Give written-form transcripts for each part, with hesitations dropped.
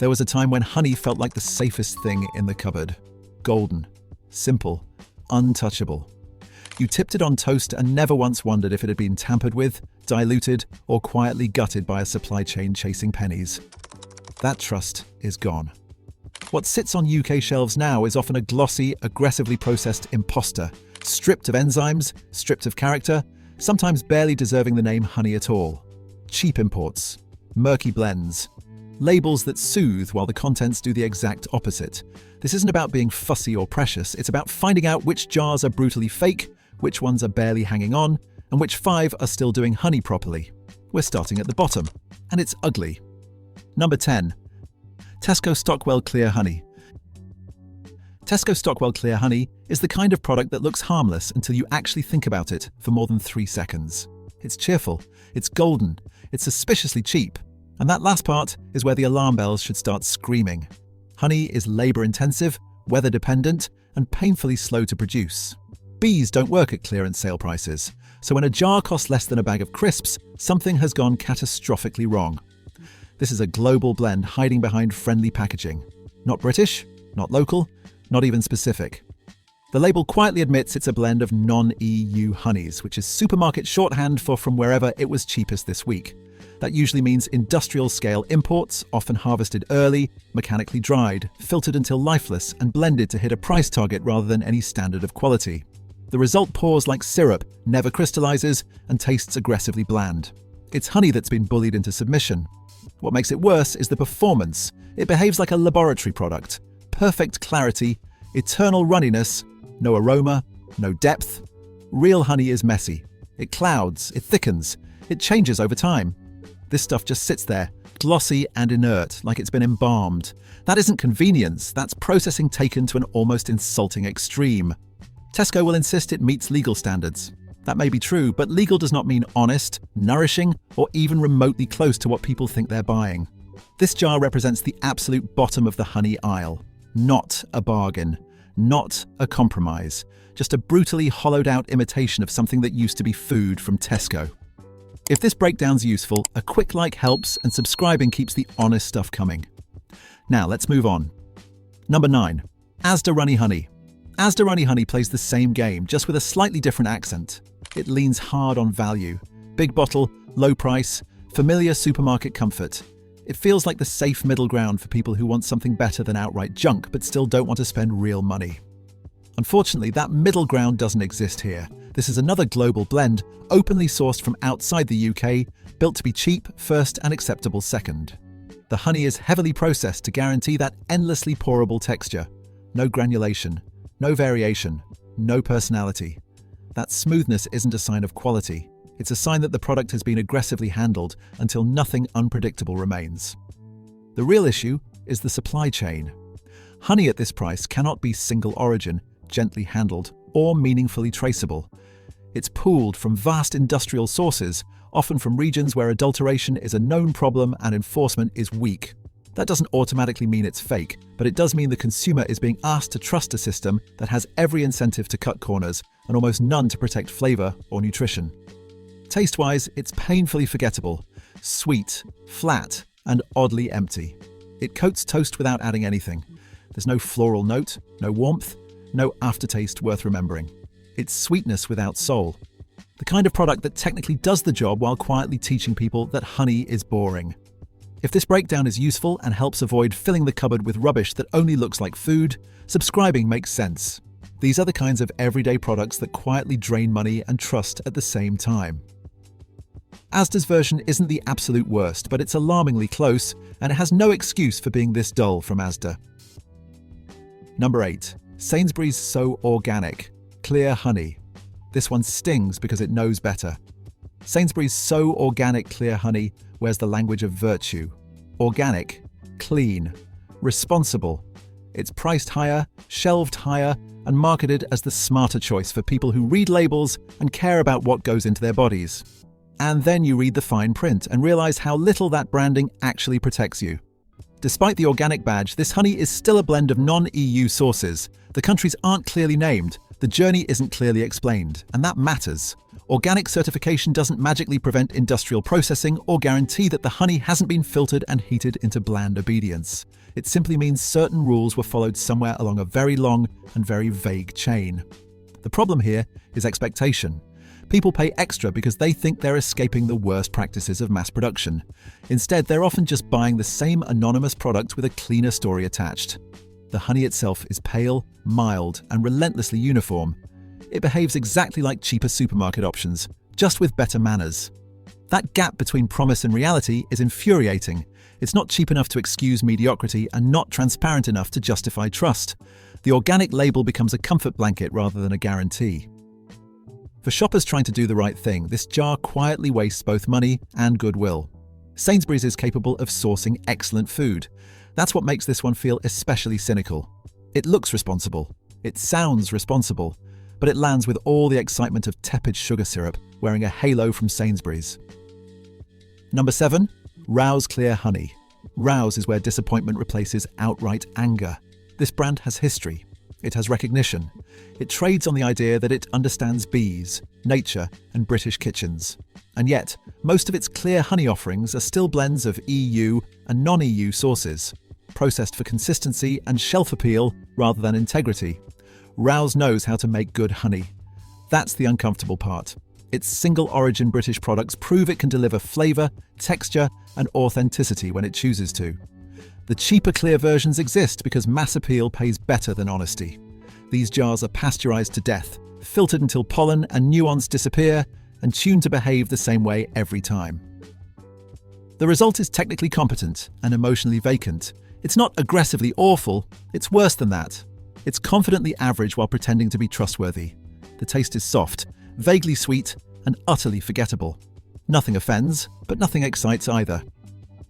There was a time when honey felt like the safest thing in the cupboard. Golden, simple, untouchable. You tipped it on toast and never once wondered if it had been tampered with, diluted, or quietly gutted by a supply chain chasing pennies. That trust is gone. What sits on UK shelves now is often a glossy, aggressively processed imposter, stripped of enzymes, stripped of character, sometimes barely deserving the name honey at all. Cheap imports, murky blends, labels that soothe while the contents do the exact opposite. This isn't about being fussy or precious, it's about finding out which jars are brutally fake, which ones are barely hanging on, and which 5 are still doing honey properly. We're starting at the bottom, and it's ugly. Number 10. Tesco Stockwell Clear Honey. Tesco Stockwell Clear Honey is the kind of product that looks harmless until you actually think about it for more than 3 seconds. It's cheerful, it's golden, it's suspiciously cheap, and that last part is where the alarm bells should start screaming. Honey is labour-intensive, weather-dependent, and painfully slow to produce. Bees don't work at clearance sale prices, so when a jar costs less than a bag of crisps, something has gone catastrophically wrong. This is a global blend hiding behind friendly packaging. Not British, not local, not even specific. The label quietly admits it's a blend of non-EU honeys, which is supermarket shorthand for from wherever it was cheapest this week. That usually means industrial-scale imports, often harvested early, mechanically dried, filtered until lifeless, and blended to hit a price target rather than any standard of quality. The result pours like syrup, never crystallizes, and tastes aggressively bland. It's honey that's been bullied into submission. What makes it worse is the performance. It behaves like a laboratory product. Perfect clarity, eternal runniness, no aroma, no depth. Real honey is messy. It clouds, it thickens, it changes over time. This stuff just sits there, glossy and inert, like it's been embalmed. That isn't convenience, that's processing taken to an almost insulting extreme. Tesco will insist it meets legal standards. That may be true, but legal does not mean honest, nourishing, or even remotely close to what people think they're buying. This jar represents the absolute bottom of the honey aisle. Not a bargain. Not a compromise. Just a brutally hollowed out imitation of something that used to be food from Tesco. If this breakdown's useful, a quick like helps and subscribing keeps the honest stuff coming. Now let's move on. Number 9. Asda Runny Honey. Asda Runny Honey plays the same game, just with a slightly different accent. It leans hard on value. Big bottle, low price, familiar supermarket comfort. It feels like the safe middle ground for people who want something better than outright junk but still don't want to spend real money. Unfortunately, that middle ground doesn't exist here. This is another global blend, openly sourced from outside the UK, built to be cheap first and acceptable second. The honey is heavily processed to guarantee that endlessly pourable texture. No granulation, no variation, no personality. That smoothness isn't a sign of quality. It's a sign that the product has been aggressively handled until nothing unpredictable remains. The real issue is the supply chain. Honey at this price cannot be single origin, gently handled, or meaningfully traceable. It's pooled from vast industrial sources, often from regions where adulteration is a known problem and enforcement is weak. That doesn't automatically mean it's fake, but it does mean the consumer is being asked to trust a system that has every incentive to cut corners and almost none to protect flavor or nutrition. Taste-wise, it's painfully forgettable, sweet, flat, and oddly empty. It coats toast without adding anything. There's no floral note, no warmth, no aftertaste worth remembering. It's sweetness without soul. The kind of product that technically does the job while quietly teaching people that honey is boring. If this breakdown is useful and helps avoid filling the cupboard with rubbish that only looks like food, subscribing makes sense. These are the kinds of everyday products that quietly drain money and trust at the same time. Asda's version isn't the absolute worst, but it's alarmingly close, and it has no excuse for being this dull from Asda. Number 8. Sainsbury's So Organic Clear Honey. This one stings because it knows better. Sainsbury's So Organic Clear Honey wears the language of virtue. Organic, clean, responsible. It's priced higher, shelved higher, and marketed as the smarter choice for people who read labels and care about what goes into their bodies. And then you read the fine print and realize how little that branding actually protects you. Despite the organic badge, this honey is still a blend of non-EU sources. The countries aren't clearly named, the journey isn't clearly explained, and that matters. Organic certification doesn't magically prevent industrial processing or guarantee that the honey hasn't been filtered and heated into bland obedience. It simply means certain rules were followed somewhere along a very long and very vague chain. The problem here is expectation. People pay extra because they think they're escaping the worst practices of mass production. Instead, they're often just buying the same anonymous product with a cleaner story attached. The honey itself is pale, mild, and relentlessly uniform. It behaves exactly like cheaper supermarket options, just with better manners. That gap between promise and reality is infuriating. It's not cheap enough to excuse mediocrity and not transparent enough to justify trust. The organic label becomes a comfort blanket rather than a guarantee. For shoppers trying to do the right thing, this jar quietly wastes both money and goodwill. Sainsbury's is capable of sourcing excellent food. That's what makes this one feel especially cynical. It looks responsible. It sounds responsible. But it lands with all the excitement of tepid sugar syrup wearing a halo from Sainsbury's. Number 7. Rowse Clear Honey. Rowse is where disappointment replaces outright anger. This brand has history. It has recognition. It trades on the idea that it understands bees, nature, and British kitchens. And yet, most of its clear honey offerings are still blends of EU and non-EU sources, processed for consistency and shelf appeal rather than integrity. Rowse knows how to make good honey. That's the uncomfortable part. Its single-origin British products prove it can deliver flavour, texture, and authenticity when it chooses to. The cheaper clear versions exist because mass appeal pays better than honesty. These jars are pasteurised to death, filtered until pollen and nuance disappear, and tuned to behave the same way every time. The result is technically competent and emotionally vacant. It's not aggressively awful, it's worse than that. It's confidently average while pretending to be trustworthy. The taste is soft, vaguely sweet, and utterly forgettable. Nothing offends, but nothing excites either.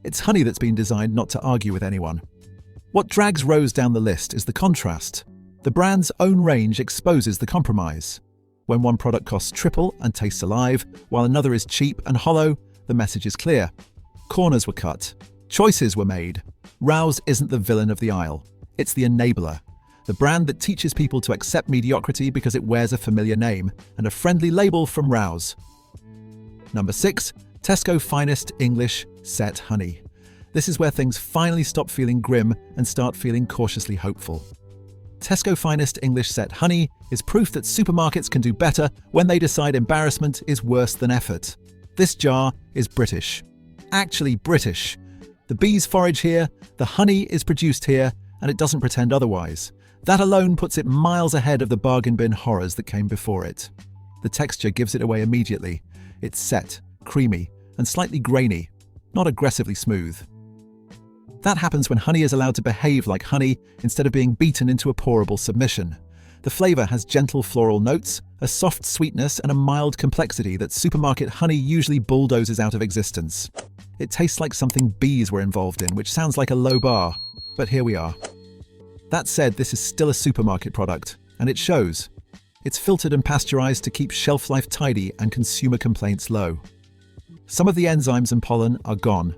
It's honey that's been designed not to argue with anyone. What drags Rowse down the list is the contrast. The brand's own range exposes the compromise. When one product costs triple and tastes alive, while another is cheap and hollow, the message is clear. Corners were cut. Choices were made. Rowse isn't the villain of the aisle. It's the enabler. The brand that teaches people to accept mediocrity because it wears a familiar name and a friendly label from Rowse. Number 6. Tesco Finest English Set Honey. This is where things finally stop feeling grim and start feeling cautiously hopeful. Tesco Finest English Set Honey is proof that supermarkets can do better when they decide embarrassment is worse than effort. This jar is British. Actually British. The bees forage here, the honey is produced here, and it doesn't pretend otherwise. That alone puts it miles ahead of the bargain bin horrors that came before it. The texture gives it away immediately. It's set, creamy, and slightly grainy, not aggressively smooth. That happens when honey is allowed to behave like honey instead of being beaten into a pourable submission. The flavour has gentle floral notes, a soft sweetness, and a mild complexity that supermarket honey usually bulldozes out of existence. It tastes like something bees were involved in, which sounds like a low bar, but here we are. That said, this is still a supermarket product, and it shows. It's filtered and pasteurized to keep shelf life tidy and consumer complaints low. Some of the enzymes and pollen are gone.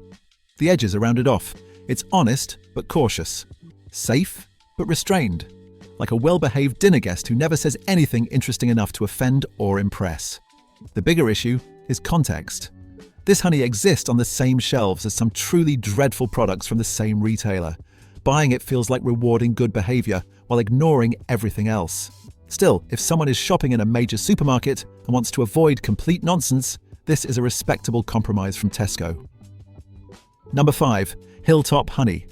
The edges are rounded off. It's honest, but cautious. Safe, but restrained. Like a well-behaved dinner guest who never says anything interesting enough to offend or impress. The bigger issue is context. This honey exists on the same shelves as some truly dreadful products from the same retailer. Buying it feels like rewarding good behavior while ignoring everything else. Still, if someone is shopping in a major supermarket and wants to avoid complete nonsense, this is a respectable compromise from Tesco. Number 5. Hilltop Honey.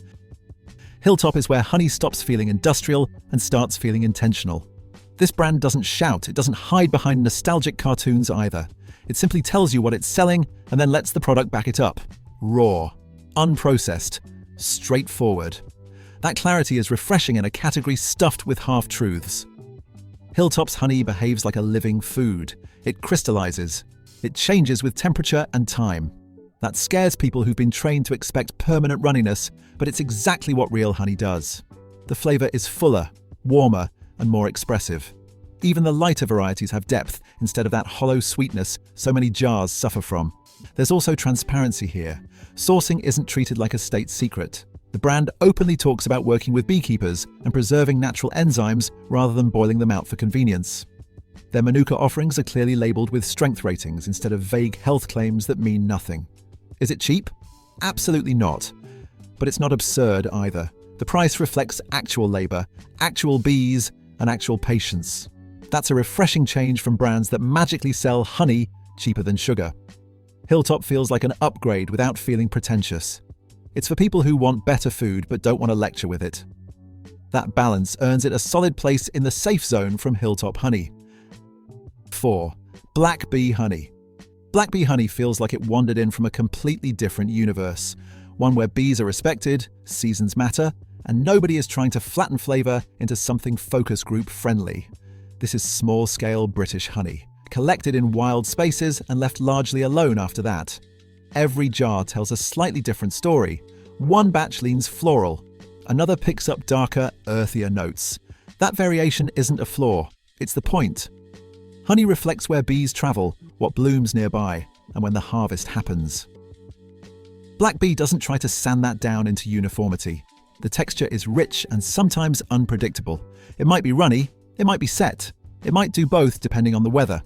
Hilltop is where honey stops feeling industrial and starts feeling intentional. This brand doesn't shout, it doesn't hide behind nostalgic cartoons either. It simply tells you what it's selling and then lets the product back it up. Raw, unprocessed, straightforward. That clarity is refreshing in a category stuffed with half-truths. Hilltop's honey behaves like a living food. It crystallizes. It changes with temperature and time. That scares people who've been trained to expect permanent runniness, but it's exactly what real honey does. The flavor is fuller, warmer, and more expressive. Even the lighter varieties have depth instead of that hollow sweetness so many jars suffer from. There's also transparency here. Sourcing isn't treated like a state secret. The brand openly talks about working with beekeepers and preserving natural enzymes rather than boiling them out for convenience. Their Manuka offerings are clearly labelled with strength ratings instead of vague health claims that mean nothing. Is it cheap? Absolutely not. But it's not absurd either. The price reflects actual labour, actual bees, and actual patience. That's a refreshing change from brands that magically sell honey cheaper than sugar. Hilltop feels like an upgrade without feeling pretentious. It's for people who want better food but don't want to lecture with it. That balance earns it a solid place in the safe zone from Hilltop honey. 4. Black bee honey. Black bee honey feels like it wandered in from a completely different universe, one where bees are respected, seasons matter, and nobody is trying to flatten flavour into something focus group friendly. This is small-scale British honey, collected in wild spaces and left largely alone after that. Every jar tells a slightly different story. One batch leans floral, another picks up darker, earthier notes. That variation isn't a flaw, it's the point. Honey reflects where bees travel, what blooms nearby, and when the harvest happens. Black bee doesn't try to sand that down into uniformity. The texture is rich and sometimes unpredictable. It might be runny, it might be set, it might do both depending on the weather.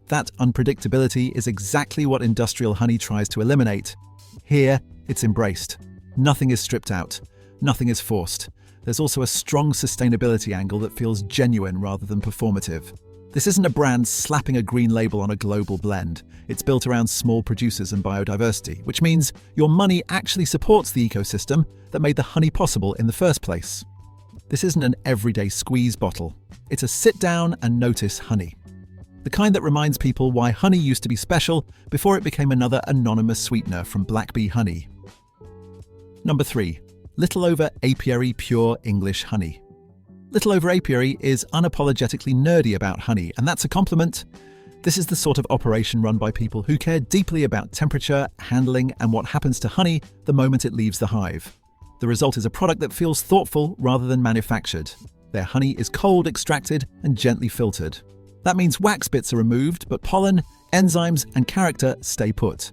That unpredictability is exactly what industrial honey tries to eliminate. Here, it's embraced. Nothing is stripped out. Nothing is forced. There's also a strong sustainability angle that feels genuine rather than performative. This isn't a brand slapping a green label on a global blend. It's built around small producers and biodiversity, which means your money actually supports the ecosystem that made the honey possible in the first place. This isn't an everyday squeeze bottle. It's a sit down and notice honey. The kind that reminds people why honey used to be special before it became another anonymous sweetener from black bee honey. Number 3. Little Over Apiary Pure English Honey. Little Over Apiary is unapologetically nerdy about honey, and that's a compliment. This is the sort of operation run by people who care deeply about temperature, handling, and what happens to honey the moment it leaves the hive. The result is a product that feels thoughtful rather than manufactured. Their honey is cold extracted and gently filtered. That means wax bits are removed, but pollen, enzymes, and character stay put.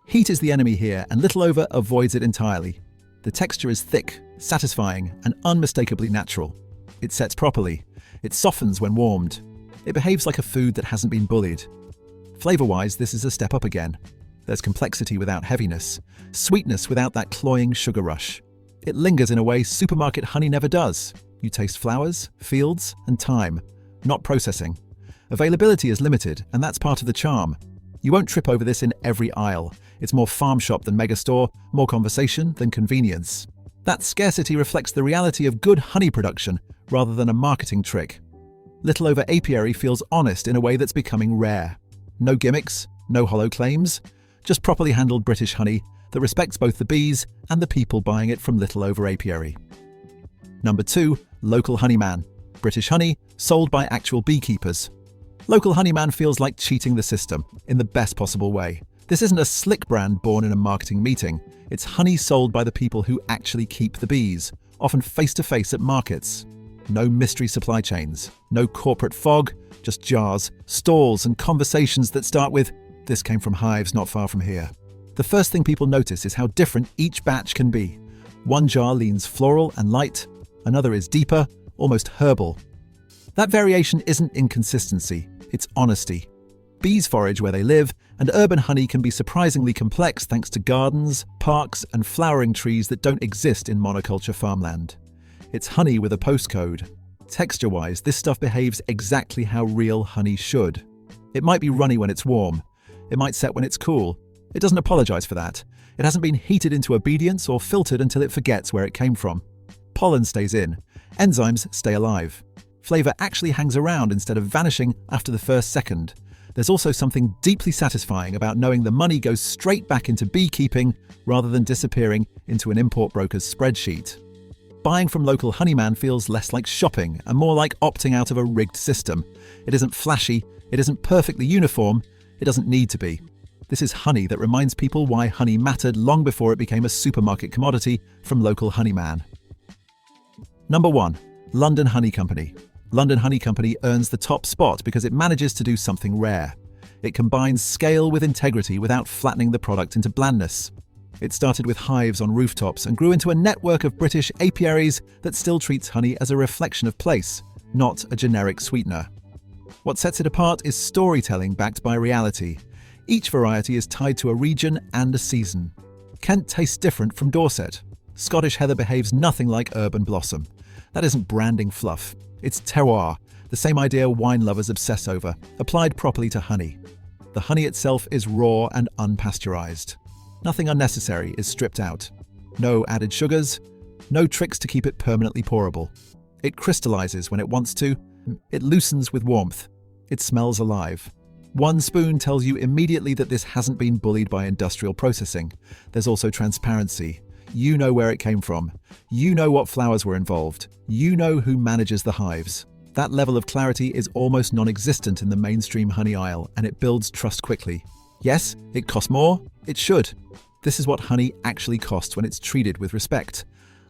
Heat is the enemy here, and Little Over avoids it entirely. The texture is thick, satisfying, and unmistakably natural. It sets properly. It softens when warmed. It behaves like a food that hasn't been bullied. Flavour-wise, this is a step up again. There's complexity without heaviness, sweetness without that cloying sugar rush. It lingers in a way supermarket honey never does. You taste flowers, fields, and time, not processing. Availability is limited, and that's part of the charm. You won't trip over this in every aisle. It's more farm shop than megastore, more conversation than convenience. That scarcity reflects the reality of good honey production rather than a marketing trick. Little Over Apiary feels honest in a way that's becoming rare. No gimmicks, no hollow claims, just properly handled British honey that respects both the bees and the people buying it from Little Over Apiary. Number 2. Local Honeyman. British honey sold by actual beekeepers. Local Honeyman feels like cheating the system in the best possible way. This isn't a slick brand born in a marketing meeting. It's honey sold by the people who actually keep the bees, often face-to-face at markets. No mystery supply chains, no corporate fog, just jars, stalls, and conversations that start with, "This came from hives not far from here." The first thing people notice is how different each batch can be. One jar leans floral and light, another is deeper, almost herbal. That variation isn't inconsistency, it's honesty. Bees forage where they live, and urban honey can be surprisingly complex thanks to gardens, parks, and flowering trees that don't exist in monoculture farmland. It's honey with a postcode. Texture-wise, this stuff behaves exactly how real honey should. It might be runny when it's warm. It might set when it's cool. It doesn't apologize for that. It hasn't been heated into obedience or filtered until it forgets where it came from. Pollen stays in. Enzymes stay alive. Flavor actually hangs around instead of vanishing after the first second. There's also something deeply satisfying about knowing the money goes straight back into beekeeping rather than disappearing into an import broker's spreadsheet. Buying from local honeyman feels less like shopping and more like opting out of a rigged system. It isn't flashy, it isn't perfectly uniform, it doesn't need to be. This is honey that reminds people why honey mattered long before it became a supermarket commodity from local honeyman. Number 1. London Honey Company. London Honey Company earns the top spot because it manages to do something rare. It combines scale with integrity without flattening the product into blandness. It started with hives on rooftops and grew into a network of British apiaries that still treats honey as a reflection of place, not a generic sweetener. What sets it apart is storytelling backed by reality. Each variety is tied to a region and a season. Kent tastes different from Dorset. Scottish heather behaves nothing like urban blossom. That isn't branding fluff. It's terroir, the same idea wine lovers obsess over, applied properly to honey. The honey itself is raw and unpasteurized. Nothing unnecessary is stripped out. No added sugars, no tricks to keep it permanently pourable. It crystallizes when it wants to. It loosens with warmth. It smells alive. One spoon tells you immediately that this hasn't been bullied by industrial processing. There's also transparency. You know where it came from. You know what flowers were involved. You know who manages the hives. That level of clarity is almost non-existent in the mainstream honey aisle, and it builds trust quickly. Yes, it costs more. It should. This is what honey actually costs when it's treated with respect.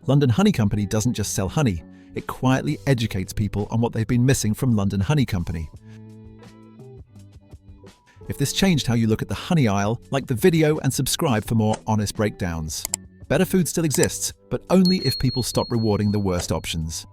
London Honey Company doesn't just sell honey. It quietly educates people on what they've been missing from London Honey Company. If this changed how you look at the honey aisle, like the video and subscribe for more honest breakdowns. Better food still exists, but only if people stop rewarding the worst options.